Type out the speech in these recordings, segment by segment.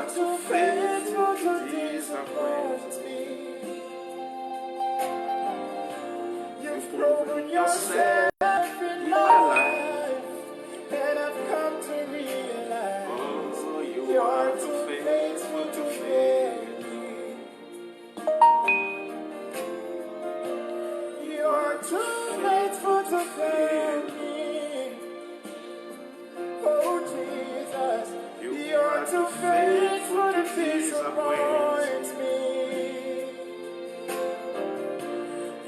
are too faithful to disappoint me. You've proven yourself in my life, and I've come to realize you are too faithful to fail me. You are too faithful to fail me. Oh Jesus, you are too faithful to disappoint me.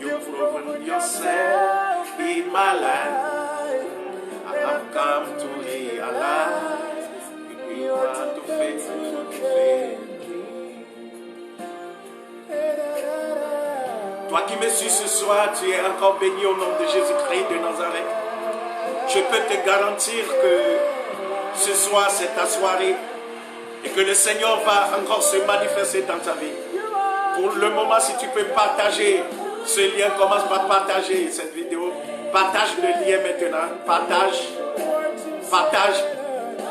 You've proven yourself in my life, and I've come to realize you are too faithful to fail me. Toi qui me suis ce soir, tu es encore béni au nom de Jésus-Christ de Nazareth. Je peux te garantir que ce soir c'est ta soirée et que le Seigneur va encore se manifester dans ta vie. Pour le moment, si tu peux partager ce lien, commence par partager cette vidéo. Partage le lien maintenant. Partage.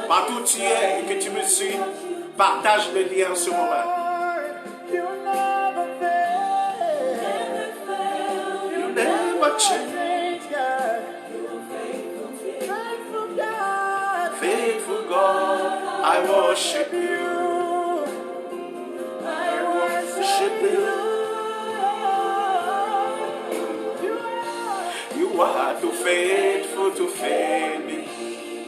Partout où tu es et que tu me suis, partage le lien en ce moment. You never change, God. Faithful God, I worship you. I worship you. You are too faithful to fail me.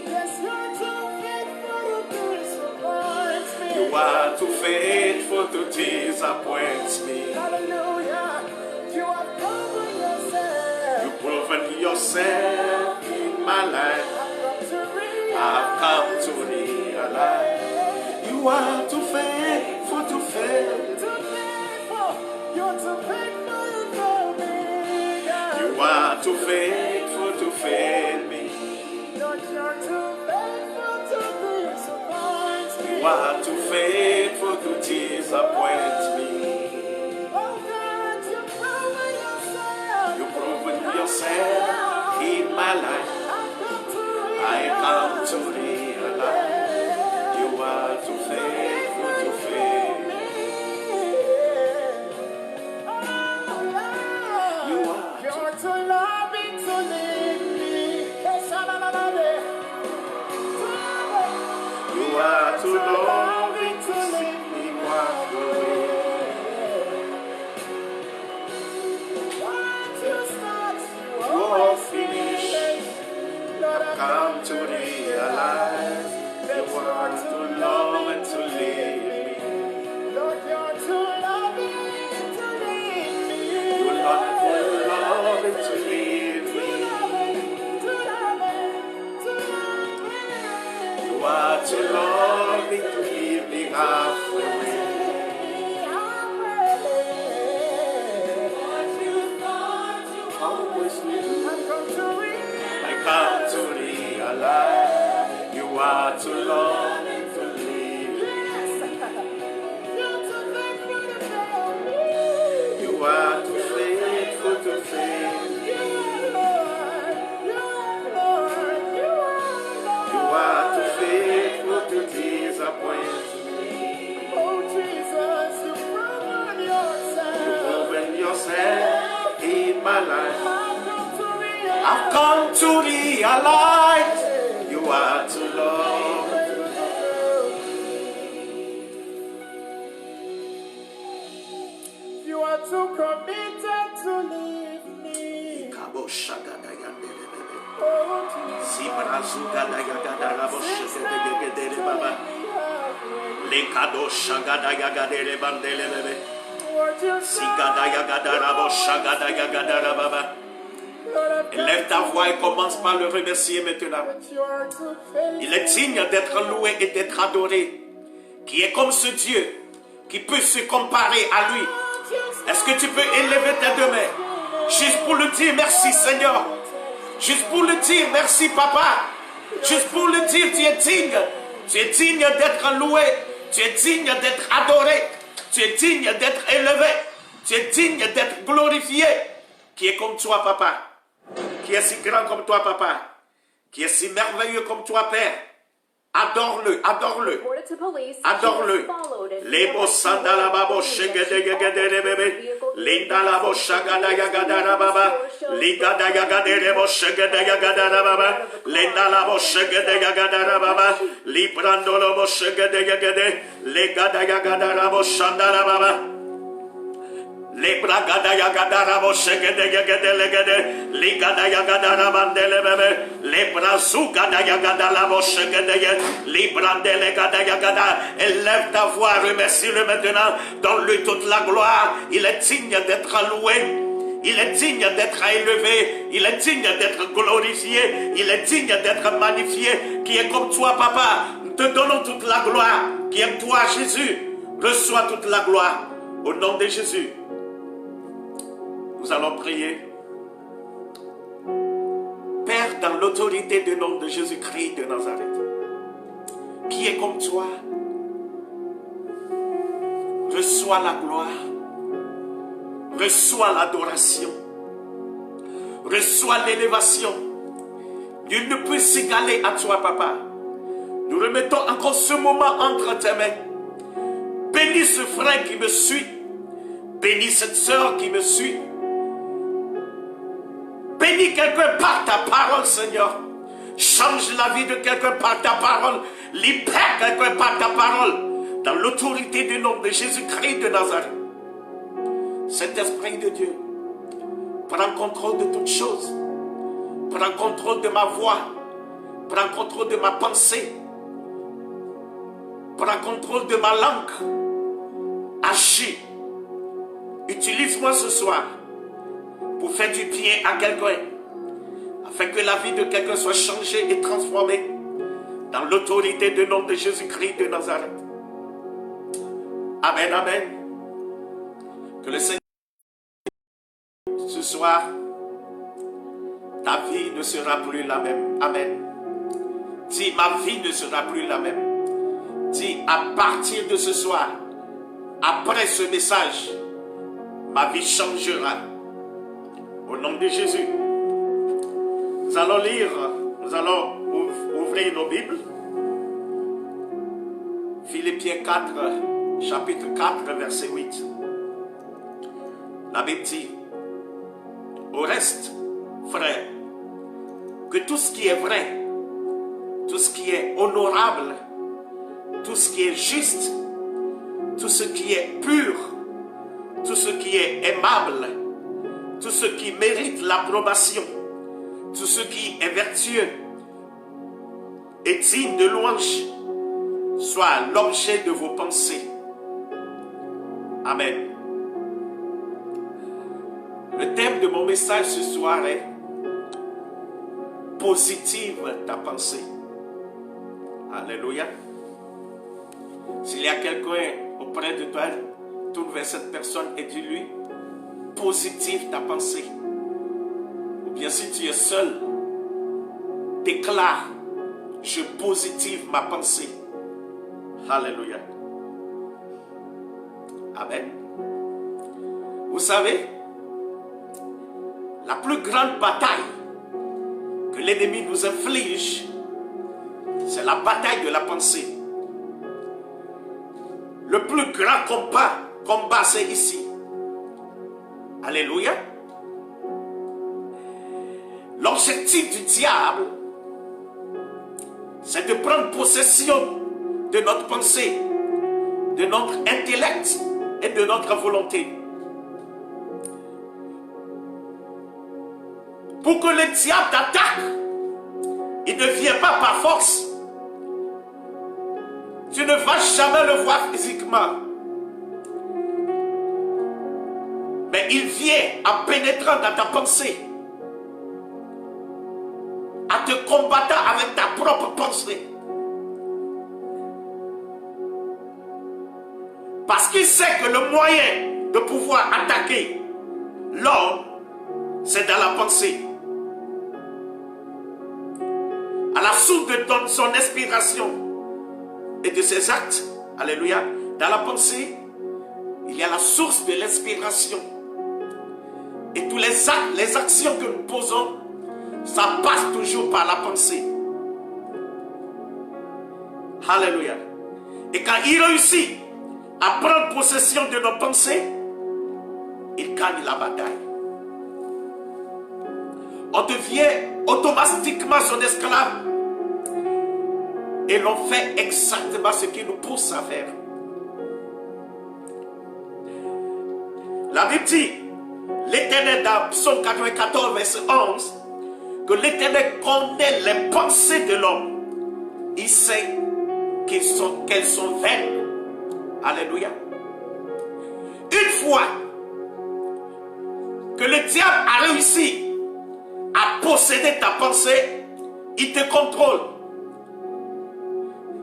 Yes, you're too faithful to disappoint me. You are too faithful to disappoint me. Hallelujah. You have proven yourself. You've proven yourself in my life. I've come to realize you are too faithful to fail. You're too faithful to fail me. You are too faithful to fail me. You're too faithful to disappoint me. You are too faithful to disappoint me. Oh God, you've proven yourself. You've proven yourself in my life. I come to realize you are too faithful to fail me. You're too loving to leave me. You are too loving to leave me walk away. Once you start, you always finish. Come to realize that you are too loving to leave me. Lord, you're too loving to leave me. You're not too loving to leave me. You are too loving to leave me halfway. Always knew. I come to realize you are too loving to leave me. You are too faithful to fail me. You are too faithful to disappoint me. Oh Jesus, you've proven yourself. You've proven yourself in my life. I've come to realize you are too loving. You are too committed to leave me. Oh, Lève ta voix et commence par le remercier maintenant. Il est digne d'être loué et d'être adoré. Qui est comme ce Dieu qui peut se comparer à lui. Est-ce que tu peux élever tes deux mains juste pour le dire merci Seigneur, juste pour le dire merci Papa, juste pour le dire tu es digne d'être loué, tu es digne d'être adoré, tu es digne d'être élevé, tu es digne d'être glorifié. Qui est comme toi Papa, qui est si grand comme toi Papa, qui est si merveilleux comme toi Père. Adore-le, adore-le. Adore-le. Lebo sandala babo shegedegede bebe. Linda la bo shagada yagada baba. Ligada yagada bo shegede yagada baba. Linda la bo shegede yagada baba. Librando lo bo shegede yagade. Legada yagada bo shandala baba. Le bragada yagadara boshegede yagede legede, ligada yagadara bandele bebe, le brazugada yagadala boshegede ye, librandele gada yagada. Élève ta voix, remercie-le maintenant, donne-lui toute la gloire. Il est digne d'être loué, il est digne d'être élevé, il est digne d'être glorifié, il est digne d'être magnifié. Qui est comme toi, papa, nous te donnons toute la gloire. Qui est toi, Jésus, reçois toute la gloire au nom de Jésus. Nous allons prier. Père, dans l'autorité du nom de Jésus-Christ de Nazareth, qui est comme toi, reçois la gloire, reçois l'adoration, reçois l'élévation. Nul ne peut s'égaler à toi, papa. Nous remettons encore ce moment entre tes mains. Bénis ce frère qui me suit, bénis cette sœur qui me suit. Bénis quelqu'un par ta parole, Seigneur. Change la vie de quelqu'un par ta parole. Libère quelqu'un par ta parole. Dans l'autorité du nom de Jésus-Christ de Nazareth. Cet esprit de Dieu, prends contrôle de toutes choses. Prends contrôle de ma voix. Prends contrôle de ma pensée. Prends contrôle de ma langue. Agis. Utilise-moi ce soir pour faire du bien à quelqu'un, afin que la vie de quelqu'un soit changée et transformée dans l'autorité du nom de Jésus-Christ de Nazareth. Amen, amen. Que le Seigneur, ce soir, ta vie ne sera plus la même. Amen. Dis, ma vie ne sera plus la même. Dis, à partir de ce soir, après ce message, ma vie changera. Au nom de Jésus, nous allons lire, nous allons ouvrir nos Bibles. Philippiens 4, chapitre 4, verset 8. La Bible dit, au reste, frères, que tout ce qui est vrai, tout ce qui est honorable, tout ce qui est juste, tout ce qui est pur, tout ce qui est aimable, tout ce qui mérite l'approbation, tout ce qui est vertueux et digne de louange, soit l'objet de vos pensées. Amen. Le thème de mon message ce soir est positive ta pensée. Alléluia. S'il y a quelqu'un auprès de toi, tourne vers cette personne et dis-lui, positive ta pensée. Ou bien si tu es seul, déclare, je positive ma pensée. Alléluia. Amen. Vous savez, la plus grande bataille que l'ennemi nous inflige, c'est la bataille de la pensée. Le plus grand combat c'est ici. Alléluia. L'objectif du diable, c'est de prendre possession de notre pensée, de notre intellect et de notre volonté. Pour que le diable t'attaque, il ne vient pas par force. Tu ne vas jamais le voir physiquement. Mais il vient en pénétrant dans ta pensée, en te combattant avec ta propre pensée. Parce qu'il sait que le moyen de pouvoir attaquer l'homme, c'est dans la pensée. À la source de son inspiration et de ses actes, alléluia, dans la pensée, il y a la source de l'inspiration. Et tous les actes, les actions que nous posons, ça passe toujours par la pensée. Alléluia. Et quand il réussit à prendre possession de nos pensées, il gagne la bataille. On devient automatiquement son esclave. Et l'on fait exactement ce qu'il nous pousse à faire. La Bible dit, l'Éternel dans Psaume 94, verset 11, que l'Éternel connaît les pensées de l'homme. Il sait qu'elles sont vaines. Alléluia. Une fois que le diable a réussi à posséder ta pensée, il te contrôle.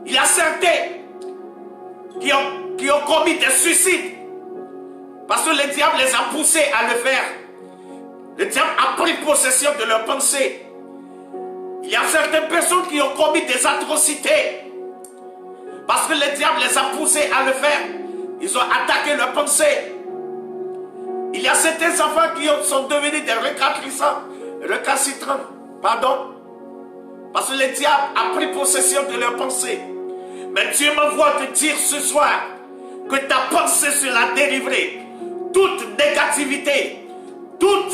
Il y a certains qui ont commis des suicides parce que le diable les a poussés à le faire. Le diable a pris possession de leurs pensées. Il y a certaines personnes qui ont commis des atrocités parce que le diable les a poussés à le faire. Ils ont attaqué leurs pensées. Il y a certains enfants qui sont devenus des récalcitrants, parce que le diable a pris possession de leurs pensées. Mais Dieu m'envoie te dire ce soir que ta pensée sera délivrée. Toute négativité, tout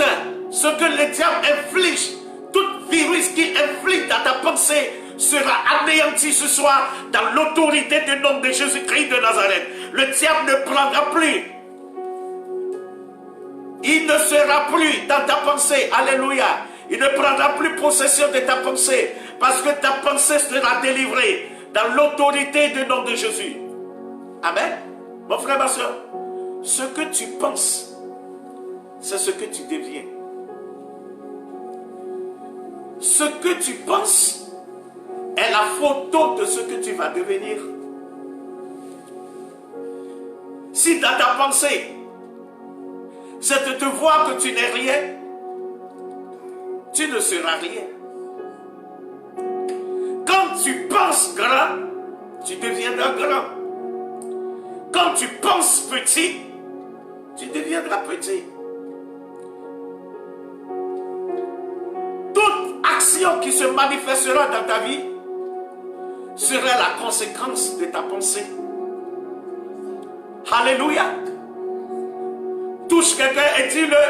ce que le diable inflige, tout virus qu'il inflige dans ta pensée sera anéanti ce soir dans l'autorité du nom de Jésus-Christ de Nazareth. Le diable ne prendra plus. Il ne sera plus dans ta pensée. Alléluia. Il ne prendra plus possession de ta pensée parce que ta pensée sera délivrée dans l'autorité du nom de Jésus. Amen. Mon frère, ma soeur, ce que tu penses, c'est ce que tu deviens. Ce que tu penses est la photo de ce que tu vas devenir. Si dans ta pensée, c'est de te voir que tu n'es rien, tu ne seras rien. Quand tu penses grand, tu deviendras grand. Quand tu penses petit, tu deviendras petit. Toute action qui se manifestera dans ta vie sera la conséquence de ta pensée. Alléluia. Touche quelqu'un et dis-le.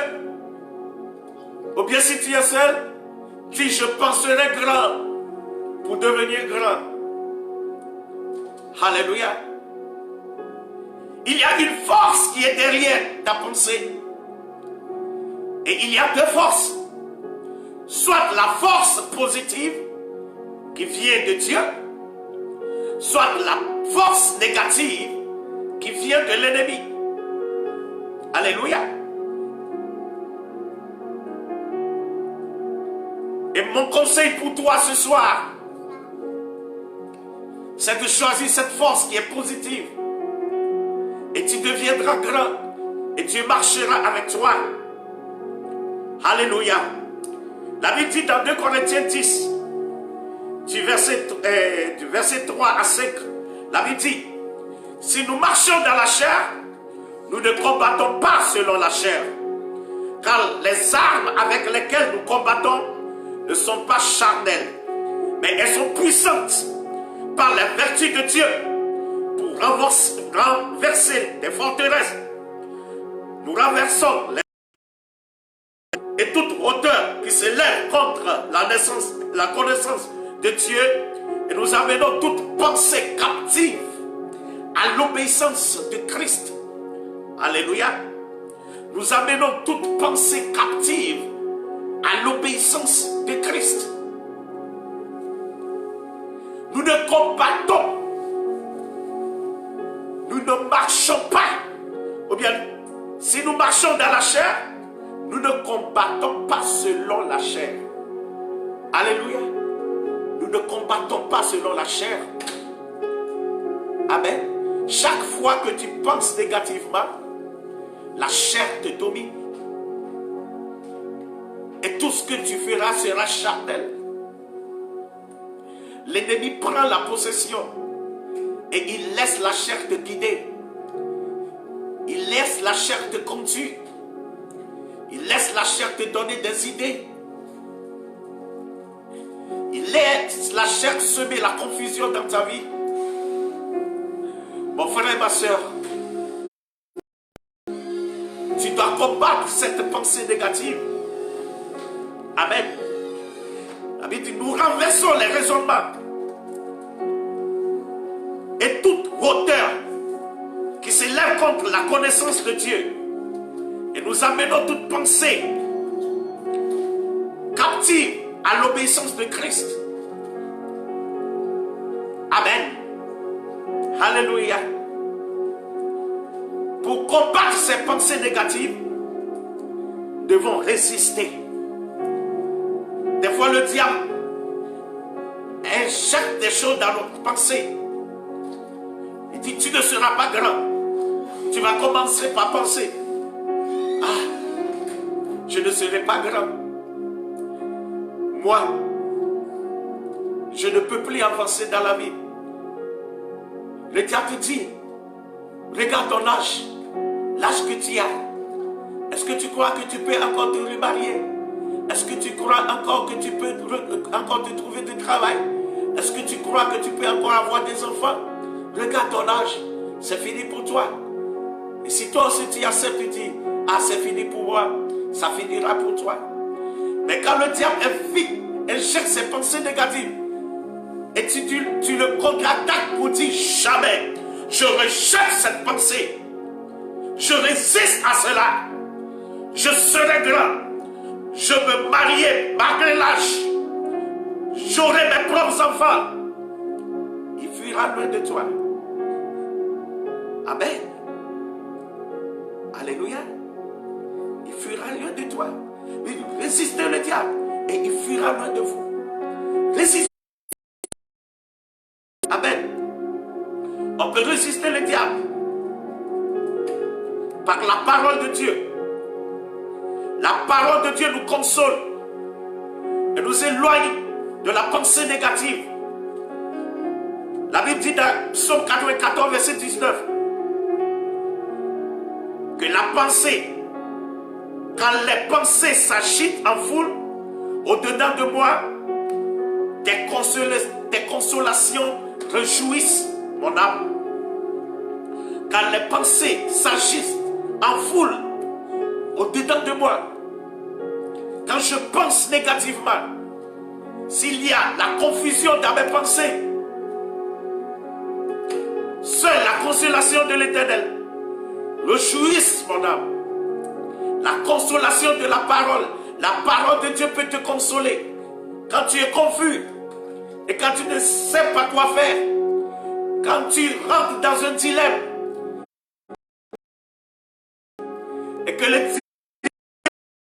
Ou bien si tu es seul, dis je penserai grand pour devenir grand. Alléluia. Il y a une force qui est derrière ta pensée. Et il y a deux forces. Soit la force positive qui vient de Dieu, soit la force négative qui vient de l'ennemi. Alléluia. Et mon conseil pour toi ce soir, c'est de choisir cette force qui est positive. Et tu deviendras grand. Et Dieu marchera avec toi. Alléluia. La Bible dit dans 2 Corinthiens 10, du verset 3 à 5, la Bible dit, si nous marchons dans la chair, nous ne combattons pas selon la chair. Car les armes avec lesquelles nous combattons ne sont pas charnelles, mais elles sont puissantes par la vertu de Dieu pour renverser des forteresses. Nous renversons et toute hauteur qui se lève contre la connaissance de Dieu, et nous amenons toute pensée captive à l'obéissance de Christ. Alléluia. Nous amenons toute pensée captive à l'obéissance de Christ. Nous ne combattons, nous ne marchons pas, ou bien si nous marchons dans la chair, nous ne combattons pas selon la chair. Alléluia. Nous ne combattons pas selon la chair. Amen. Chaque fois que tu penses négativement, la chair te domine. Et tout ce que tu feras sera charnel. L'ennemi prend la possession et il laisse la chair te guider. Il laisse la chair te conduire. Il laisse la chair te donner des idées. Il laisse la chair semer la confusion dans ta vie. Mon frère et ma soeur, tu dois combattre cette pensée négative. Amen. La Bible dit, nous renversons les raisonnements et toute hauteur qui s'élève contre la connaissance de Dieu. Et nous amenons toute pensée captive à l'obéissance de Christ. Amen. Alléluia. Pour combattre ces pensées négatives, nous devons résister. Des fois, le diable injecte des choses dans notre pensée. Il dit, tu ne seras pas grand. Tu vas commencer par penser, je ne serai pas grand. Moi, je ne peux plus avancer dans la vie. Le diable te dit, regarde ton âge, l'âge que tu as. Est-ce que tu crois que tu peux encore te remarier? Est-ce que tu crois encore que tu peux encore te trouver du travail? Est-ce que tu crois que tu peux encore avoir des enfants? Regarde ton âge, c'est fini pour toi. Et si toi aussi tu acceptes, tu dis, c'est fini pour moi, ça finira pour toi. Mais quand le diable est vite, il cherche ses pensées négatives, et tu le contre-attaques pour dire, jamais, je rejette cette pensée. Je résiste à cela. Je serai grand. Je me marier malgré l'âge. J'aurai mes propres enfants. Il fuira loin de toi. Amen. Alléluia. Il fuira loin de toi. Résistez le diable et il fuira loin de vous. Résistez. Amen. On peut résister le diable par la parole de Dieu. La parole de Dieu nous console et nous éloigne de la pensée négative. La Bible dit dans Psaume 94, verset 19, que la pensée, quand les pensées s'agitent en foule, au-dedans de moi, des consolations réjouissent mon âme. Quand les pensées s'agitent en foule, au-dedans de moi, quand je pense négativement, s'il y a la confusion dans mes pensées, seule la consolation de l'Éternel réjouisse mon âme. La consolation de la parole de Dieu peut te consoler. Quand tu es confus et quand tu ne sais pas quoi faire, quand tu rentres dans un dilemme et que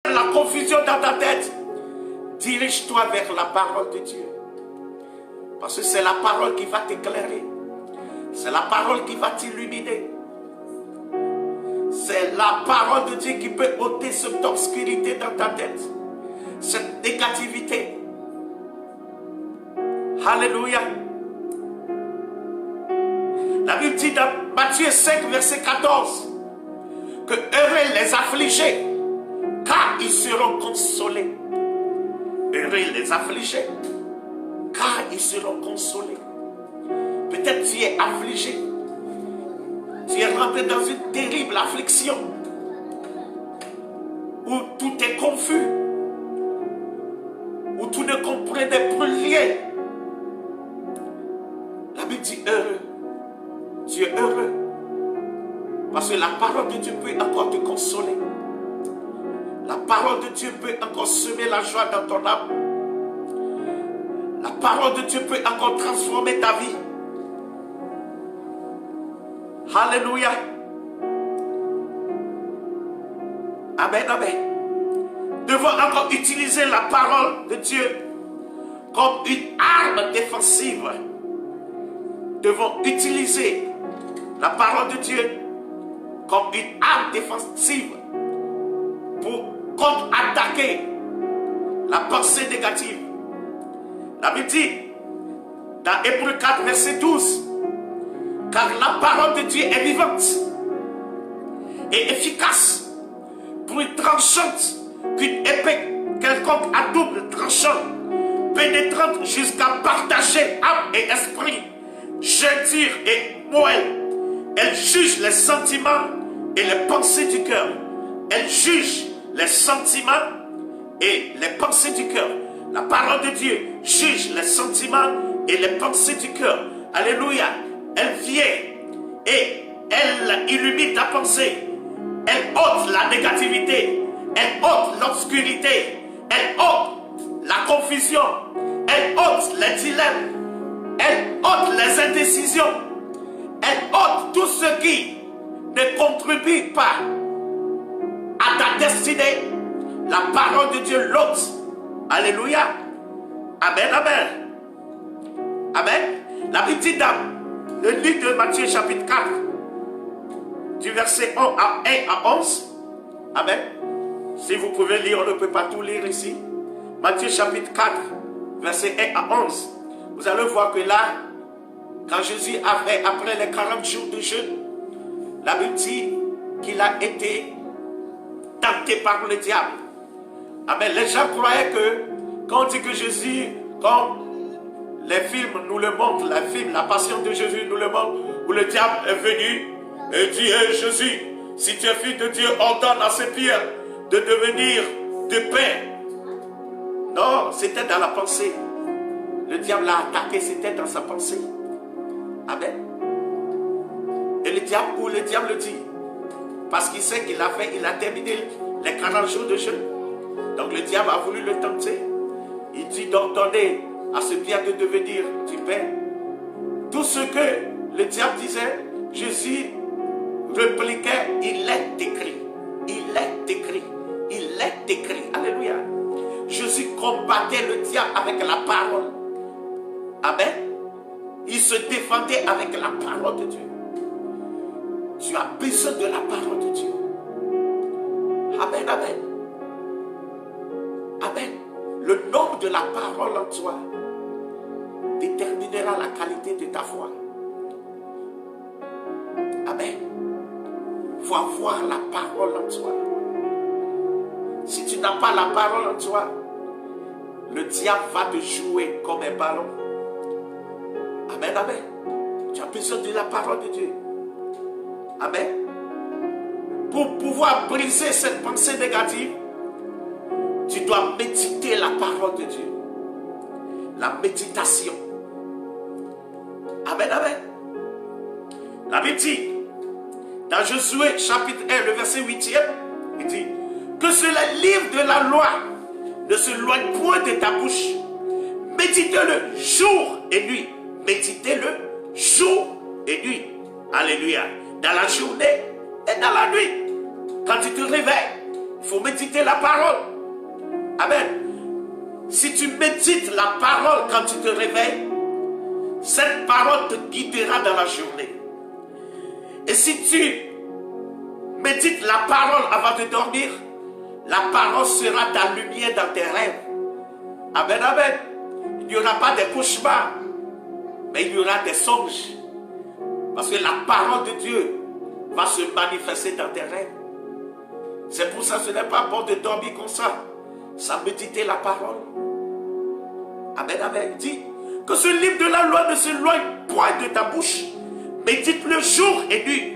la confusion dans ta tête, dirige-toi vers la parole de Dieu. Parce que c'est la parole qui va t'éclairer. C'est la parole qui va t'illuminer. C'est la parole de Dieu qui peut ôter cette obscurité dans ta tête. Cette négativité. Alléluia. La Bible dit dans Matthieu 5, verset 14, que heureux les affligés, car ils seront consolés. Heureux les affligés, car ils seront consolés. Peut-être tu es affligé. Tu es rentré dans une terrible affliction où tout est confus, où tu ne comprenais plus rien. La Bible dit heureux. Tu es heureux parce que la parole de Dieu peut encore te consoler. La parole de Dieu peut encore semer la joie dans ton âme. La parole de Dieu peut encore transformer ta vie. Alléluia. Amen, amen. Devons encore utiliser la parole de Dieu comme une arme défensive. Devons utiliser la parole de Dieu comme une arme défensive pour contre-attaquer la pensée négative. La Bible dit dans Hébreux 4, verset 12, car la parole de Dieu est vivante et efficace, plus tranchante qu'une épée quelconque à double tranchant, pénétrante jusqu'à partager âme et esprit, jointure et moelle, Elle juge les sentiments et les pensées du cœur. Elle juge les sentiments et les pensées du cœur. La parole de Dieu juge les sentiments et les pensées du cœur. Alléluia. Elle vient et elle illumine ta pensée. Elle ôte la négativité. Elle ôte l'obscurité. Elle ôte la confusion. Elle ôte les dilemmes. Elle ôte les indécisions. Elle ôte tout ce qui ne contribue pas à ta destinée. La parole de Dieu l'ôte. Alléluia. Amen, amen. Amen. La Bible dit dans le livre de Matthieu chapitre 4, du verset 1 à 11. Amen. Si vous pouvez lire, on ne peut pas tout lire ici. Matthieu chapitre 4, verset 1 à 11. Vous allez voir que là, quand Jésus avait, après les 40 jours de jeûne, la Bible dit qu'il a été tenté par le diable. Amen. Les gens croyaient que, quand on dit que Jésus, quand les films nous le montrent, la passion de Jésus nous le montre, où le diable est venu et dit, hey, Jésus, si tu es fils de Dieu, ordonne à ces pierres de devenir de pain. Non, c'était dans la pensée. Le diable l'a attaqué, c'était dans sa pensée. Amen. Et le diable dit, parce qu'il sait qu'il a terminé les 40 jours de jeûne. Donc le diable a voulu le tenter. Il dit d'ordonner à ce pierre de devenir du pain. Tout ce que le diable disait, Jésus répliquait, il est écrit. Il est écrit. Il est écrit. Alléluia. Jésus combattait le diable avec la parole. Amen. Il se défendait avec la parole de Dieu. Tu as besoin de la parole de Dieu. Amen, amen. Amen. Le nombre de la parole en toi déterminera la qualité de ta foi. Amen. Il faut avoir la parole en toi. Si tu n'as pas la parole en toi, le diable va te jouer comme un ballon. Amen, amen. Tu as besoin de la parole de Dieu. Amen. Pour pouvoir briser cette pensée négative, tu dois méditer la parole de Dieu. La méditation. Amen, amen. La Bible dit, dans Josué chapitre 1, le verset 8e, il dit, que cela livre de la loi ne se loigne point de ta bouche. Méditez-le jour et nuit. Méditez-le jour et nuit. Alléluia. Dans la journée et dans la nuit. Quand tu te réveilles, il faut méditer la parole. Amen. Si tu médites la parole quand tu te réveilles, cette parole te guidera dans la journée. Et si tu médites la parole avant de dormir, la parole sera ta lumière dans tes rêves. Amen, amen. Il n'y aura pas de cauchemars, mais il y aura des songes. Parce que la parole de Dieu va se manifester dans tes rêves. C'est pour ça que ce n'est pas bon de dormir comme ça, sans méditer la parole. Amen, amen. Il dit que ce livre de la loi ne s'éloigne point de ta bouche. Médite-le jour et nuit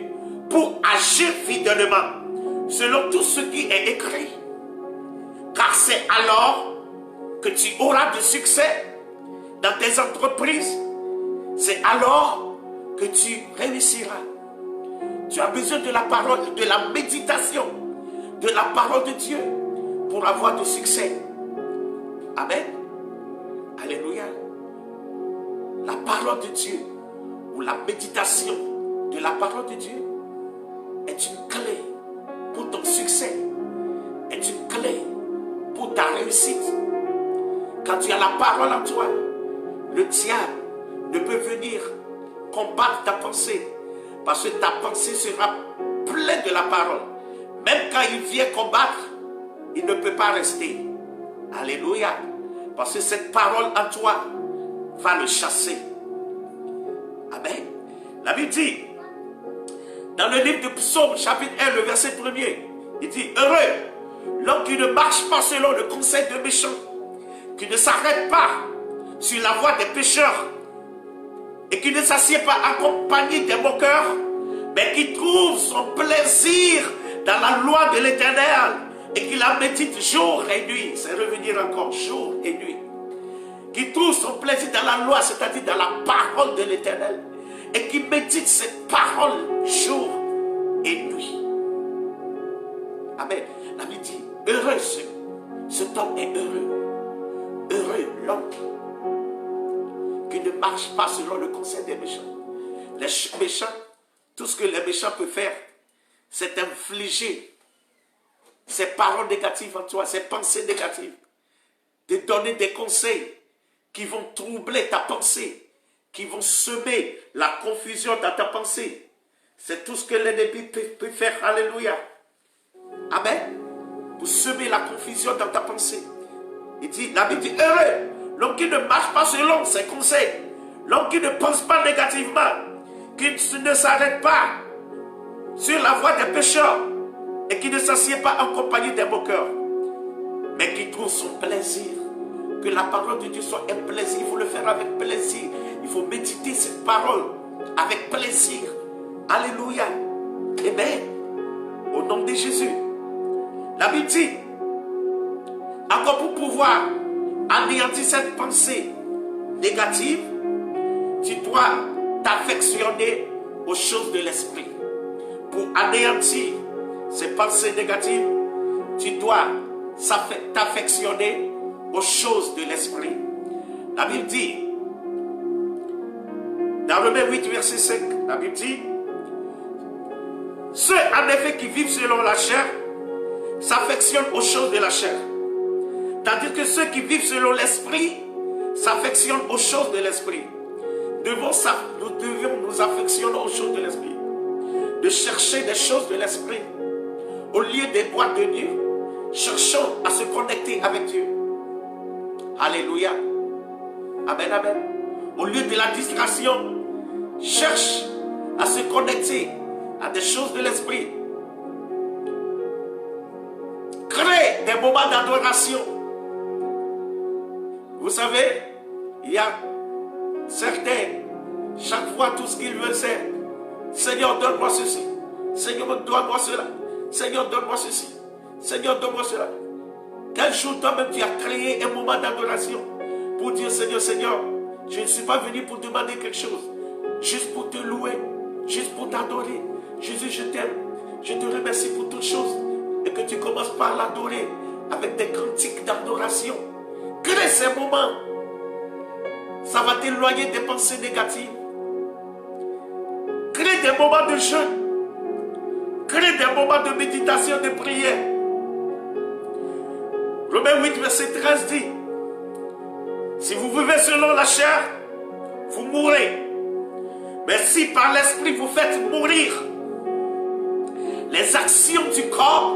pour agir fidèlement selon tout ce qui est écrit. Car c'est alors que tu auras du succès dans tes entreprises. C'est alors que tu réussiras. Tu as besoin de la parole, de la méditation, de la parole de Dieu pour avoir du succès. Amen. Alléluia. La parole de Dieu ou la méditation de la parole de Dieu est une clé pour ton succès, est une clé pour ta réussite. Quand tu as la parole en toi, le diable ne peut venir combattre ta pensée parce que ta pensée sera pleine de la parole. Même quand il vient combattre, il ne peut pas rester. Alléluia. Parce que cette parole en toi va le chasser. Amen. La Bible dit, dans le livre de Psaume, chapitre 1, le verset 1er, il dit, heureux l'homme qui ne marche pas selon le conseil des méchants, qui ne s'arrête pas sur la voie des pécheurs, et qui ne s'assied pas accompagné des moqueurs, mais qui trouve son plaisir dans la loi de l'Éternel et qui la médite jour et nuit. C'est revenir encore jour et nuit. Qui trouve son plaisir dans la loi, c'est-à-dire dans la parole de l'Éternel, et qui médite cette parole jour et nuit. Amen. La Bible dit, heureux cet homme est heureux. Heureux l'homme qui ne marche pas selon le conseil des méchants. Les méchants, tout ce que les méchants peuvent faire, c'est infliger ces paroles négatives en toi, ces pensées négatives, de donner des conseils qui vont troubler ta pensée, qui vont semer la confusion dans ta pensée. C'est tout ce que l'ennemi peut faire. Alléluia. Amen. Pour semer la confusion dans ta pensée. Il dit, la Bible dit, heureux l'homme qui ne marche pas selon ses conseils, l'homme qui ne pense pas négativement, qui ne s'arrête pas sur la voie des pécheurs et qui ne s'assied pas en compagnie des moqueurs, mais qui trouve son plaisir. Que la parole de Dieu soit un plaisir. Il faut le faire avec plaisir. Il faut méditer cette parole avec plaisir. Alléluia. Amen. Au nom de Jésus. La Bible dit, encore pour pouvoir anéantir cette pensée négative, tu dois t'affectionner aux choses de l'esprit. Pour anéantir ces pensées négatives, tu dois t'affectionner aux choses de l'esprit. La Bible dit, dans Romains 8, verset 5, la Bible dit, ceux en effet qui vivent selon la chair s'affectionnent aux choses de la chair. Tandis que ceux qui vivent selon l'esprit s'affectionnent aux choses de l'esprit. Nous devions nous affectionner aux choses de l'esprit. De chercher des choses de l'esprit. Au lieu des boîtes de Dieu, cherchons à se connecter avec Dieu. Alléluia. Amen, amen. Au lieu de la distraction, cherche à se connecter à des choses de l'esprit. Crée des moments d'adoration. Vous savez, il y a certains, chaque fois tout ce qu'ils veulent c'est, Seigneur donne-moi ceci, Seigneur donne-moi cela, Seigneur donne-moi ceci, Seigneur donne-moi cela. Quel jour toi-même tu as créé un moment d'adoration pour dire Seigneur, Seigneur, je ne suis pas venu pour demander quelque chose, juste pour te louer, juste pour t'adorer. Jésus, je t'aime, je te remercie pour toutes choses et que tu commences par l'adorer avec des cantiques d'adoration. Crée ces moments, ça va t'éloigner des pensées négatives. Crée des moments de jeûne, crée des moments de méditation, de prière. Romains 8, verset 13 dit, si vous vivez selon la chair, vous mourrez. Mais si par l'esprit vous faites mourir les actions du corps,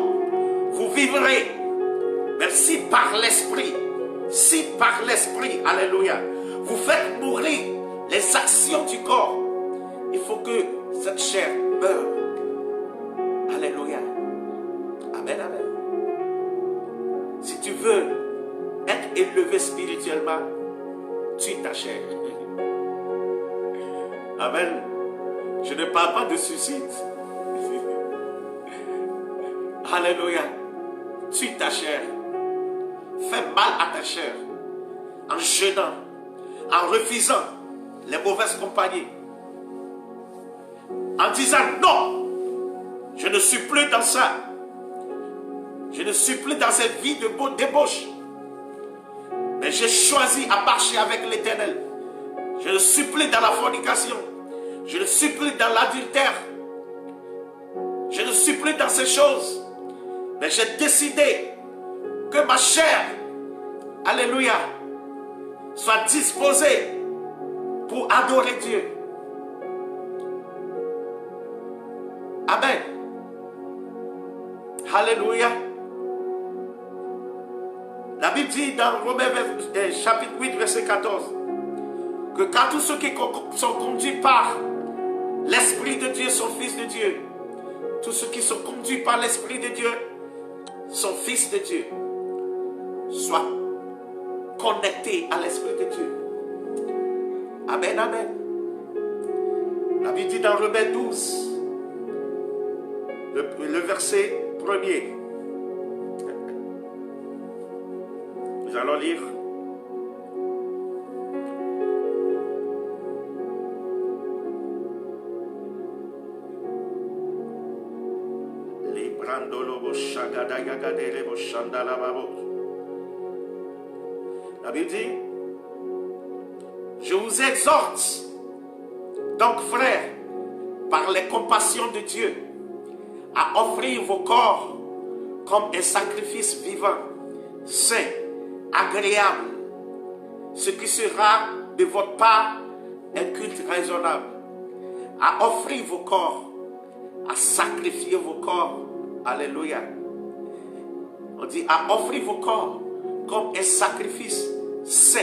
vous vivrez. Mais si par l'esprit, alléluia, vous faites mourir les actions du corps, il faut que cette chair meure. Alléluia. Amen, amen. Si tu veux être élevé spirituellement, tue ta chair. Amen. Je ne parle pas de suicide. Alléluia. Tue ta chair. Fais mal à ta chair. En jeûnant. En refusant les mauvaises compagnies. En disant non. Je ne suis plus dans ça. Je ne suis plus dans cette vie de débauche. Mais j'ai choisi à marcher avec l'Éternel. Je ne suis plus dans la fornication. Je ne suis plus dans l'adultère. Je ne suis plus dans ces choses. Mais j'ai décidé que ma chair, alléluia, soit disposée pour adorer Dieu. Amen. Alléluia. La Bible dit dans Romains chapitre 8, verset 14, que car tous ceux qui sont conduits par l'Esprit de Dieu sont fils de Dieu. Tous ceux qui sont conduits par l'Esprit de Dieu sont fils de Dieu. Sois connecté à l'Esprit de Dieu. Amen, amen. La Bible dit dans Romains 12, le verset 1er. Nous allons lire. La Bible dit, je vous exhorte, donc frères, par les compassions de Dieu, à offrir vos corps comme un sacrifice vivant, saint, agréable, ce qui sera de votre part un culte raisonnable. À offrir vos corps, à sacrifier vos corps. Alléluia. On dit à offrir vos corps comme un sacrifice saint,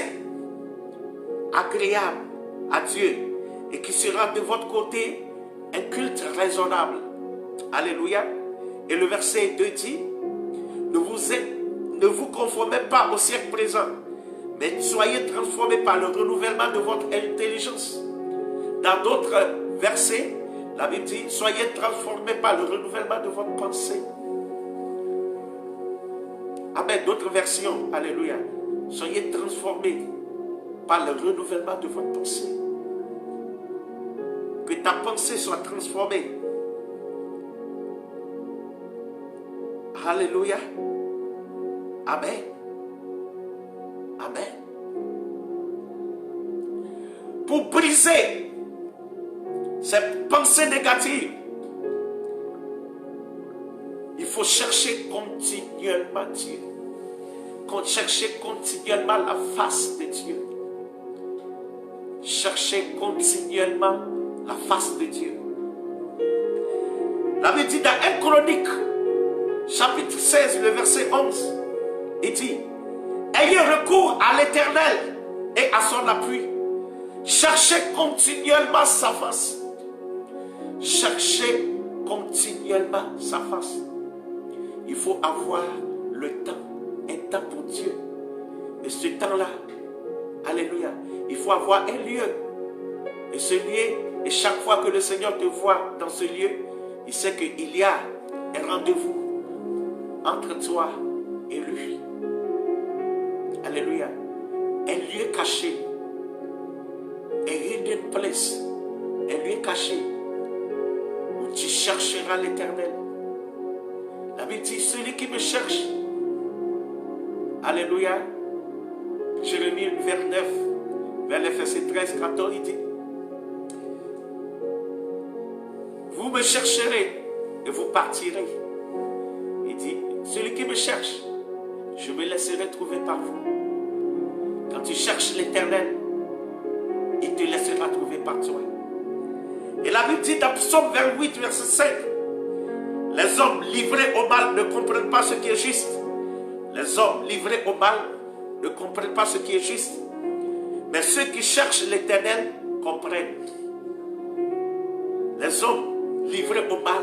agréable à Dieu, et qui sera de votre côté un culte raisonnable. Alléluia. Et le verset 2 dit, ne vous conformez pas au siècle présent, mais soyez transformés par le renouvellement de votre intelligence. Dans d'autres versets, la Bible dit, soyez transformés par le renouvellement de votre pensée. Amen. D'autres versions, alléluia. Soyez transformés par le renouvellement de votre pensée. Que ta pensée soit transformée. Alléluia. Amen. Amen. Pour briser cette pensée négative, il faut chercher continuellement Dieu. Chercher continuellement la face de Dieu. Chercher continuellement la face de Dieu. La Bible dit dans 1 Chronique, chapitre 16, le verset 11, il dit, ayez recours à l'Éternel et à son appui. Cherchez continuellement sa face. Cherchez continuellement sa face. Il faut avoir le temps, un temps pour Dieu. Et ce temps-là, alléluia, il faut avoir un lieu. Et ce lieu, et chaque fois que le Seigneur te voit dans ce lieu, il sait qu'il y a un rendez-vous entre toi et lui. Alléluia. Un lieu caché. A hidden place. Un lieu caché où tu chercheras l'Éternel. La Bible dit, celui qui me cherche. Alléluia. Jérémie vers 9, vers les versets 13, 14, il dit, vous me chercherez et vous partirez. Il dit, celui qui me cherche, je me laisserai trouver par vous. Quand tu cherches l'Éternel, il te laissera trouver par toi. Et la Bible dit dans Psaume 28, verset 5, les hommes livrés au mal ne comprennent pas ce qui est juste. Les hommes livrés au mal ne comprennent pas ce qui est juste. Mais ceux qui cherchent l'Éternel comprennent. Les hommes livrés au mal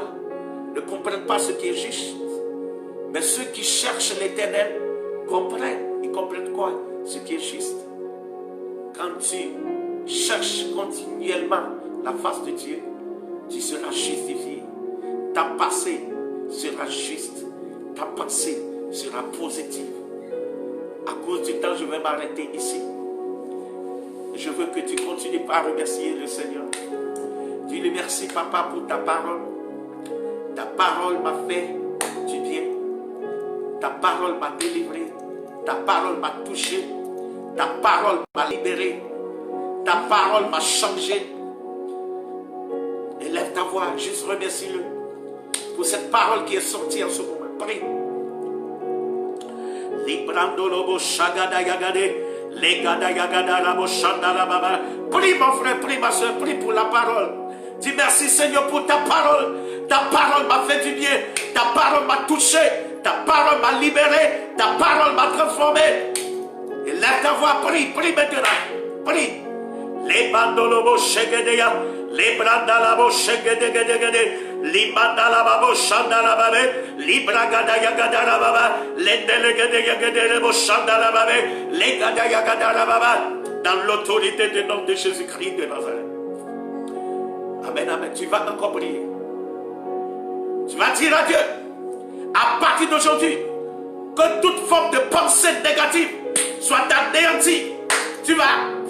ne comprennent pas ce qui est juste. Mais ceux qui cherchent l'Éternel comprennent. Ils comprennent quoi? Ce qui est juste. Quand tu cherches continuellement la face de Dieu, tu seras justifié. Ta pensée sera juste. Ta pensée sera positive. À cause du temps, je vais m'arrêter ici. Je veux que tu continues par remercier le Seigneur. Dis-lui merci, Papa, pour ta parole. Ta parole m'a fait du bien. Ta parole m'a délivré. Ta parole m'a touché. Ta parole m'a libéré. Ta parole m'a changé. Élève ta voix, juste remercie-le pour cette parole qui est sortie en ce moment. Prie. Prie mon frère, prie ma soeur, prie pour la parole. Dis merci Seigneur pour ta parole. Ta parole m'a fait du bien. Ta parole m'a touché. Ta parole m'a libéré. Ta parole m'a transformé. Et lève ta voix, prie, prie maintenant. Prie. Les bandolobo chegedeya. Les brandalabo chegedegedegede. Libandalabo chandalababe. Libragadayagadarababa. Les délégadayagadarabo chandalababe. Les gadayagadarababa. Dans l'autorité du nom de Jésus-Christ de Nazareth. Amen, amen. Tu vas encore prier. Tu vas dire à Dieu, à partir d'aujourd'hui, que toute forme de pensée négative soit anéantie. Tu vas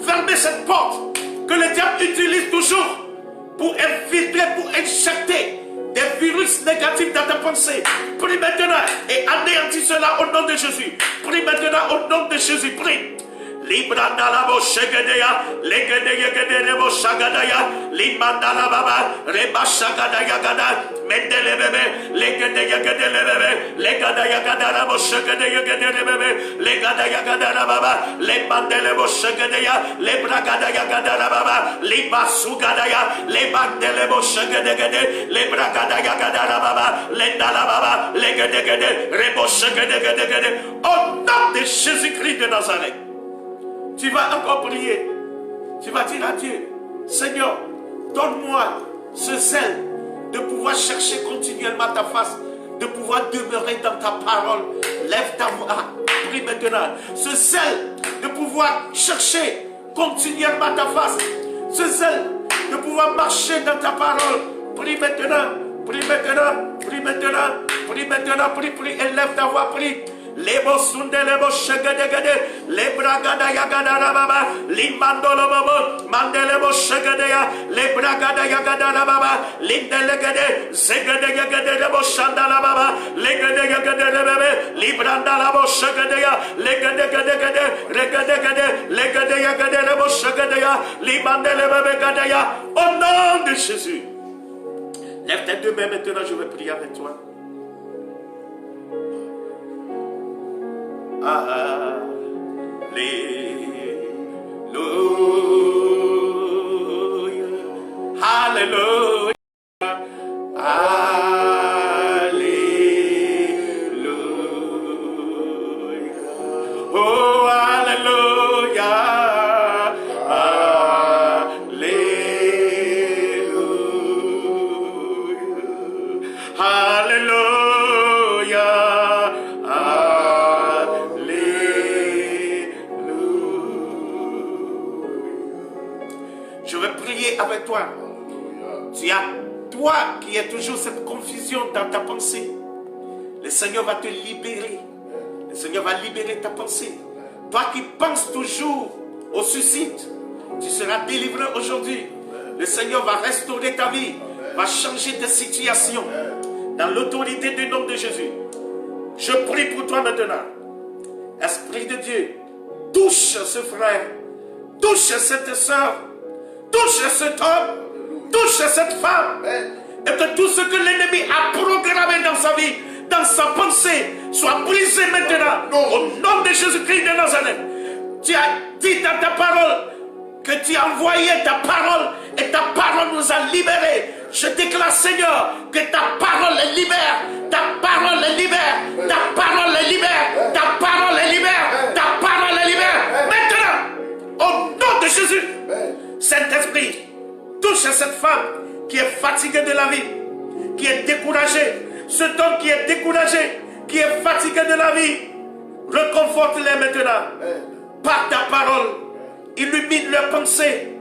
fermer cette porte que le diable utilise toujours pour infiltrer, pour injecter des virus négatifs dans ta pensée. Prie maintenant et anéantis cela au nom de Jésus. Prie maintenant au nom de Jésus. Prie. Libranda bo shegedeya, legedeya gedere bo shagadaya, limanda baba, reba shagadaya gada, mendele bebe, legedeya gedele bebe, legadaya gada bo shegedeya gedere bebe, legadaya gada baba, lemandele bo shegedeya, lebragadaya gada baba, libasugadaya, lebandele bo shegedegede, lebragadaya gada baba, lendala baba, legedegede, rebo shegedegede. Au nom de Jésus-Christ de Nazareth. Tu vas encore prier. Tu vas dire à Dieu, Seigneur, donne-moi ce zèle de pouvoir chercher continuellement ta face, de pouvoir demeurer dans ta parole. Lève ta voix, prie maintenant. Ce zèle de pouvoir chercher continuellement ta face. Ce zèle de pouvoir marcher dans ta parole. Prie maintenant, prie maintenant, prie maintenant, prie maintenant, prie, prie, et lève ta voix, prie. Lebo sunde lebo shegedegede lebragada yagada rababa limandolo bobo mandelebo shegedeya lebragada yagada rababa lindelegede zegedegede lebo shandala baba legedegede lebebe libranda lebo shegedeya legedegede regedegede legedegede lebo shegedeya limandelebe gadeya. Au nom de Jésus, lève tes deux mains maintenant, je vais prier avec toi. Alléluia, Alléluia, Alléluia, oh Alléluia, Alléluia, Alléluia. Je vais prier avec toi. Tu as, toi qui as toujours cette confusion dans ta pensée, le Seigneur va te libérer. Le Seigneur va libérer ta pensée. Toi qui penses toujours au suicide, tu seras délivré aujourd'hui. Le Seigneur va restaurer ta vie, va changer ta situation. Dans l'autorité du nom de Jésus, je prie pour toi maintenant. Esprit de Dieu, touche ce frère, touche cette soeur, touche cet homme, touche cette femme, et que tout ce que l'ennemi a programmé dans sa vie, dans sa pensée, soit brisé maintenant, au nom de Jésus-Christ de Nazareth. Tu as dit dans ta parole que tu as envoyé ta parole, et ta parole nous a libérés. Je déclare, Seigneur, que ta parole est libère, ta parole est libère, ta parole est libère, ta parole est libère, ta parole est libère. Maintenant, au nom de Jésus, Saint-Esprit, touche cette femme qui est fatiguée de la vie, qui est découragée, cet homme qui est découragé, qui est fatigué de la vie, reconforte-les maintenant, par ta parole, illumine leurs pensées,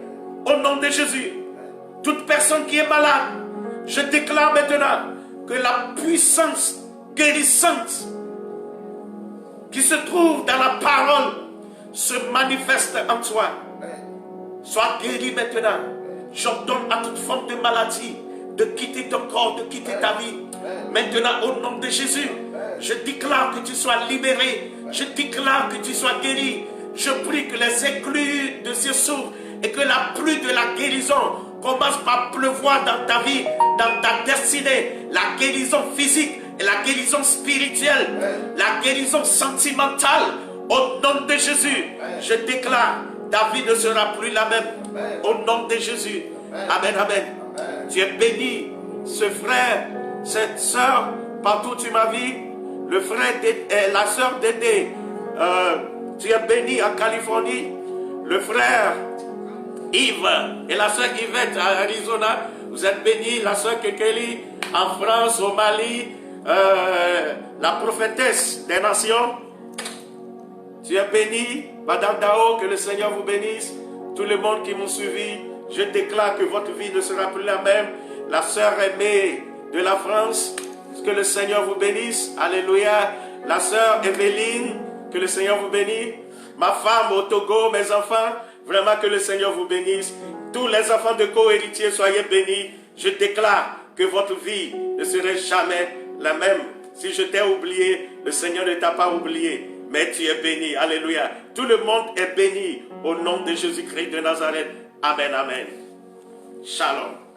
au nom de Jésus. Toute personne qui est malade, je déclare maintenant que la puissance guérissante qui se trouve dans la parole se manifeste en toi. Sois guéri maintenant. J'ordonne à toute forme de maladie de quitter ton corps, de quitter ta vie. Maintenant, au nom de Jésus, je déclare que tu sois libéré. Je déclare que tu sois guéri. Je prie que les écluses de cieux s'ouvrent et que la pluie de la guérison commence par pleuvoir dans ta vie, dans ta destinée. La guérison physique et la guérison spirituelle, la guérison sentimentale. Au nom de Jésus, je déclare, ta vie ne sera plus la même. Au nom de Jésus. Amen, amen. Tu es béni, ce frère, cette soeur, partout où tu m'as vu, le frère, la soeur Dédé, tu es béni en Californie, le frère Yves et la soeur Yvette à Arizona, vous êtes bénis, la soeur Kekeli en France, au Mali, la prophétesse des nations, tu es béni, Madame Dao, que le Seigneur vous bénisse, tout le monde qui m'ont suivi, je déclare que votre vie ne sera plus la même, la soeur aimée de la France, Que le Seigneur vous bénisse. Alléluia. La sœur Evelyne, que le Seigneur vous bénisse. Ma femme au Togo, mes enfants, vraiment que le Seigneur vous bénisse. Tous les enfants de co-héritiers, soyez bénis. Je déclare que votre vie ne serait jamais la même. Si je t'ai oublié, le Seigneur ne t'a pas oublié, mais tu es béni. Alléluia. Tout le monde est béni au nom de Jésus-Christ de Nazareth. Amen, amen. Shalom.